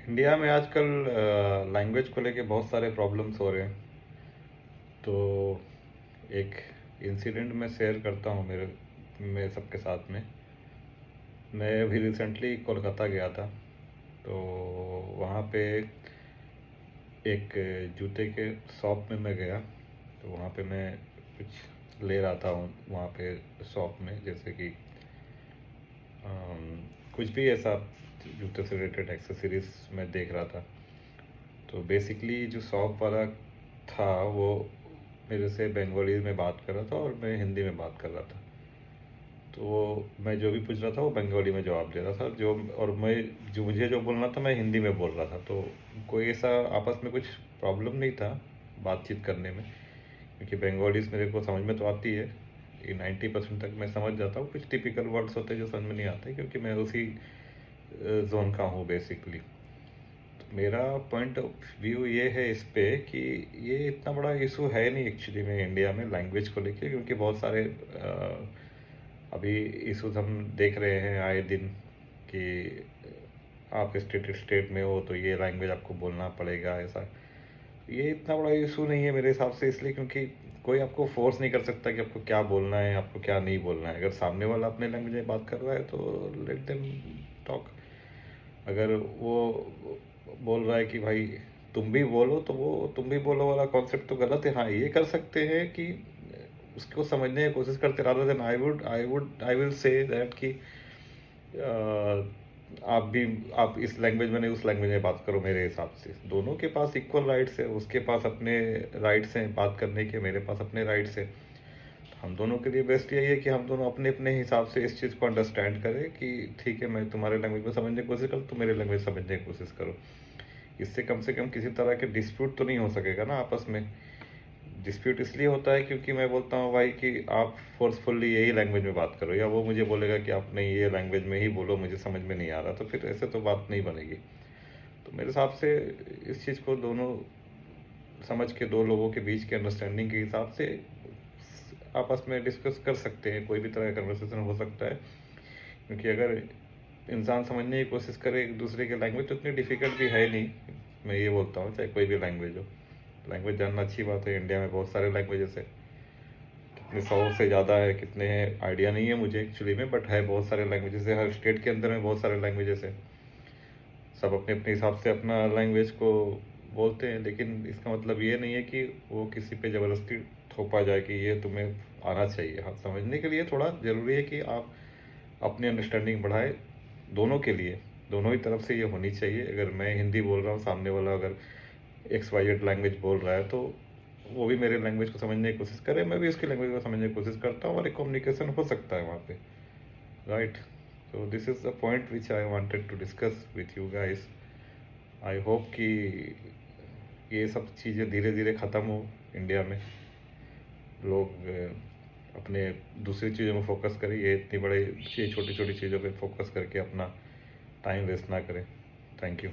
India में आजकल language को लेके बहुत सारे प्रॉब्लम्स हो रहे हैं। तो एक इंसिडेंट मैं शेयर करता हूँ मैं सबके साथ में। मैं अभी रिसेंटली कोलकाता गया था। तो वहाँ पे एक जूते के शॉप में मैं गया। तो वहाँ पे मैं कुछ ले रहा था वहाँ पे शॉप में, जैसे कि कुछ भी ऐसा जूते से रिलेटेड एक्सेसरीज मैं देख रहा था। तो बेसिकली जो शॉप वाला था वो मेरे से बंगाली में बात कर रहा था और मैं हिंदी में बात कर रहा था। तो मैं जो भी पूछ रहा था वो बंगाली में जवाब दे रहा था, जो और मैं जो मुझे जो बोलना था मैं हिंदी में बोल रहा था। तो कोई ऐसा आपस में कुछ प्रॉब्लम नहीं था बातचीत करने में, क्योंकि बंगालीज मेरे को समझ में तो आती है। ये 90% तक मैं समझ जाता हूँ। कुछ टिपिकल वर्ड्स होते हैं जो समझ में नहीं आते, क्योंकि मैं उसी जोन का हूँ बेसिकली। मेरा पॉइंट ऑफ व्यू ये है इस पे कि ये इतना बड़ा इशू है नहीं एक्चुअली में इंडिया में लैंग्वेज को लेके, क्योंकि बहुत सारे अभी इश्यूज हम देख रहे हैं आए दिन कि आप स्टेट स्टेट में हो तो ये लैंग्वेज आपको बोलना पड़ेगा ऐसा। ये इतना बड़ा इशू नहीं है मेरे हिसाब से, इसलिए क्योंकि कोई आपको फोर्स नहीं कर सकता कि आपको क्या बोलना है, आपको क्या नहीं बोलना है। अगर सामने वाला अपने लैंग्वेज में बात कर रहा है तो लेट देम टॉक। अगर वो बोल रहा है कि भाई तुम भी बोलो, तो वो तुम भी बोलो वाला कॉन्सेप्ट तो गलत है। हाँ, ये कर सकते हैं कि उसको समझने की कोशिश करते, rather than I will say that कि आप इस लैंग्वेज में नहीं उस लैंग्वेज में बात करो। मेरे हिसाब से दोनों के पास इक्वल राइट्स है, उसके पास अपने राइट्स हैं बात करने के, मेरे पास अपने राइट्स है। हम दोनों के लिए बेस्ट यही है कि हम दोनों अपने अपने हिसाब से इस चीज़ को अंडरस्टैंड करें कि ठीक है, मैं तुम्हारे लैंग्वेज में समझने की कोशिश करूँ, तुम मेरे लैंग्वेज समझने की कोशिश करो। इससे कम से कम किसी तरह के डिस्प्यूट तो नहीं हो सकेगा ना आपस में। डिस्प्यूट इसलिए होता है क्योंकि मैं बोलता हूँ भाई कि आप फोर्सफुल्ली यही लैंग्वेज में बात करो, या वो मुझे बोलेगा कि आप नहीं ये लैंग्वेज में ही बोलो, मुझे समझ में नहीं आ रहा। तो फिर ऐसे तो बात नहीं बनेगी। तो मेरे हिसाब से इस चीज़ को दोनों समझ के, दो लोगों के बीच के अंडरस्टैंडिंग के हिसाब से आपस में डिस्कस कर सकते हैं। कोई भी तरह का कन्वर्सेशन हो सकता है, क्योंकि अगर इंसान समझने की कोशिश करे एक दूसरे की लैंग्वेज तो इतनी डिफ़िकल्ट भी है नहीं। मैं ये बोलता हूँ, चाहे कोई भी लैंग्वेज हो, लैंग्वेज जानना अच्छी बात है। इंडिया में बहुत सारे लैंग्वेजेस है, कितने 100 से ज़्यादा है, कितने हैं आइडिया नहीं है मुझे एक्चुअली में, बट है बहुत सारे लैंग्वेजेस है। हर स्टेट के अंदर में बहुत सारे लैंग्वेजेस है। सब अपने अपने हिसाब से अपना लैंग्वेज को बोलते हैं, लेकिन इसका मतलब ये नहीं है कि वो किसी पे ज़बरदस्ती थोपा जाए कि ये तुम्हें आना चाहिए। हाँ, समझने के लिए थोड़ा ज़रूरी है कि आप अपनी अंडरस्टैंडिंग बढ़ाए दोनों के लिए। दोनों ही तरफ से ये होनी चाहिए। अगर मैं हिंदी बोल रहा हूँ, सामने वाला अगर XYZ लैंग्वेज बोल रहा है, तो वो भी मेरे लैंग्वेज को समझने की कोशिश करे, मैं भी उसकी लैंग्वेज को समझने की कोशिश करता हूँ, और एक कम्युनिकेशन हो सकता है वहाँ पे, right. So this is the point which I wanted to discuss with you guys. I hope कि ये सब चीज़ें धीरे धीरे ख़त्म हो इंडिया में। लोग अपने दूसरी चीज़ों में फोकस करें, ये इतनी बड़ी छोटी छोटी चीज़ों पे फोकस करके अपना टाइम वेस्ट ना करें। Thank you.